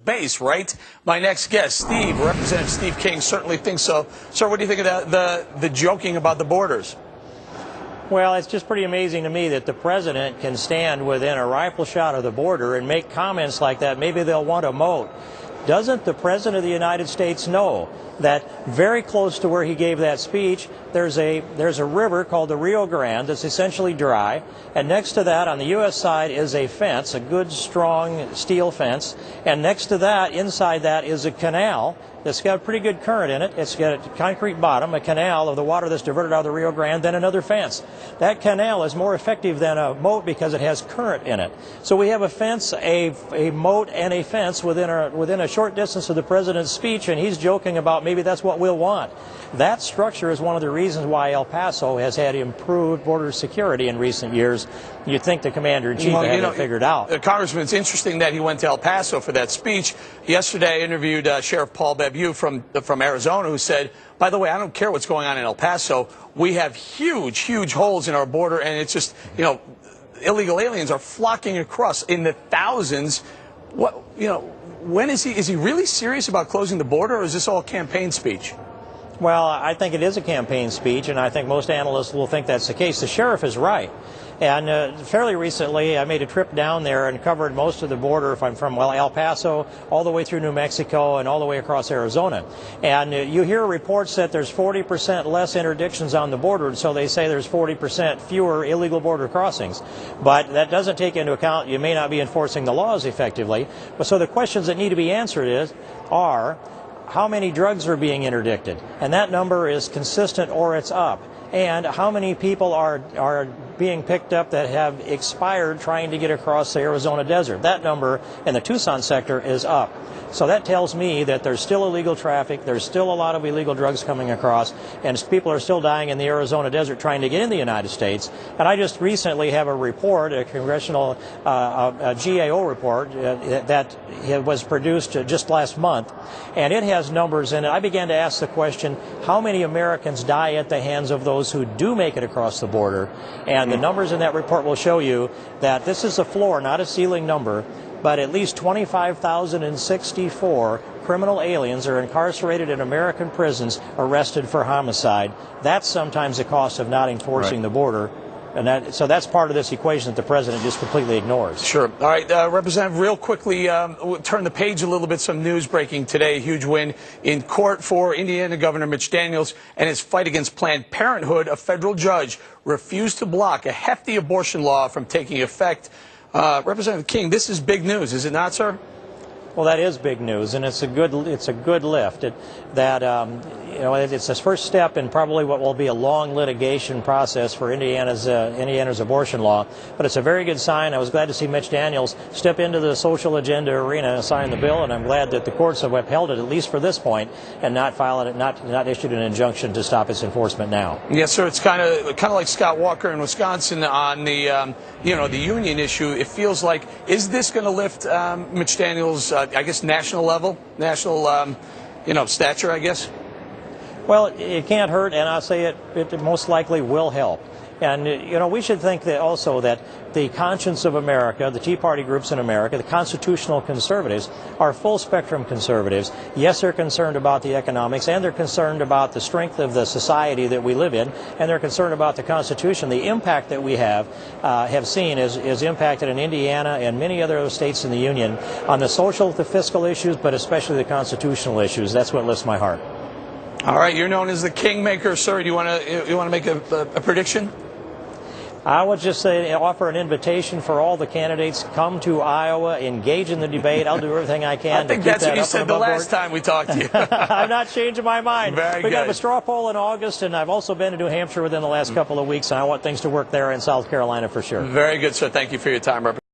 base, right? My next guest, Steve, Representative Steve King, certainly thinks so. Sir, what do you think of the joking about the borders? Well, it's just pretty amazing to me that the president can stand within a rifle shot of the border and make comments like that. Maybe they'll want a moat. Doesn't the President of the United States know that very close to where he gave that speech, there's a river called the Rio Grande that's essentially dry, and next to that on the U.S. side is a fence, a good strong steel fence, and next to that, inside that, is a canal that's got a pretty good current in it. It's got a concrete bottom, a canal of the water that's diverted out of the Rio Grande, then another fence. That canal is more effective than a moat because it has current in it. So we have a fence, a moat, and a fence within a short distance of the president's speech, and he's joking about maybe that's what we'll want. That structure is one of the reasons why El Paso has had improved border security in recent years. You'd think the commander-in-chief had it figured out. Congressman, it's interesting that he went to El Paso for that speech. Yesterday, I interviewed Sheriff Paul Bebu from Arizona, who said, by the way, I don't care what's going on in El Paso. We have huge holes in our border, and it's just, illegal aliens are flocking across in the thousands. When is he really serious about closing the border, or is this all campaign speech? Well, I think it is a campaign speech, and I think most analysts will think that's the case. The sheriff is right. And fairly recently, I made a trip down there and covered most of the border, if I'm from El Paso, all the way through New Mexico and all the way across Arizona. And you hear reports that there's 40% less interdictions on the border, and so they say there's 40% fewer illegal border crossings. But that doesn't take into account you may not be enforcing the laws effectively. So the questions that need to be answered are how many drugs are being interdicted? And that number is consistent or it's up. And how many people are being picked up that have expired trying to get across the Arizona desert? That number in the Tucson sector is up. So that tells me that there's still illegal traffic, there's still a lot of illegal drugs coming across, and people are still dying in the Arizona desert trying to get in the United States. And I just recently have a report, a congressional a GAO report that was produced just last month, and it has numbers in it. I began to ask the question, how many Americans die at the hands of those who do make it across the border? And the numbers in that report will show you that this is a floor, not a ceiling number, but at least 25,064 criminal aliens are incarcerated in American prisons, arrested for homicide. That's sometimes the cost of not enforcing the border. And so that's part of this equation that the president just completely ignores. Sure. All right, Representative, real quickly, we'll turn the page a little bit. Some news breaking today. Huge win in court for Indiana Governor Mitch Daniels and his fight against Planned Parenthood. A federal judge refused to block a hefty abortion law from taking effect. Representative King, this is big news, is it not, sir? Well, that is big news, and it's a good lift. It's the first step in probably what will be a long litigation process for Indiana's abortion law. But it's a very good sign. I was glad to see Mitch Daniels step into the social agenda arena and sign the bill, and I'm glad that the courts have upheld it at least for this point and not issued an injunction to stop its enforcement now. Yes, sir. It's kind of like Scott Walker in Wisconsin on the the union issue. It feels like, is this going to lift Mitch Daniels' I guess national stature, I guess? Well, it can't hurt, and I'll say it most likely will help. And, we should think that also that the conscience of America, the Tea Party groups in America, the constitutional conservatives, are full-spectrum conservatives. Yes, they're concerned about the economics, and they're concerned about the strength of the society that we live in, and they're concerned about the Constitution. The impact that we have seen is impacted in Indiana and many other states in the Union on the social, the fiscal issues, but especially the constitutional issues. That's what lifts my heart. All right, you're known as the kingmaker, sir. Do you want to make a prediction? I would just say offer an invitation for all the candidates. Come to Iowa, engage in the debate. I'll do everything I can to keep that up. I think that's what you said the last time we talked to you. I'm not changing my mind. Very good. We got a straw poll in August, and I've also been to New Hampshire within the last couple of weeks, and I want things to work there in South Carolina for sure. Very good, sir. Thank you for your time, Representative.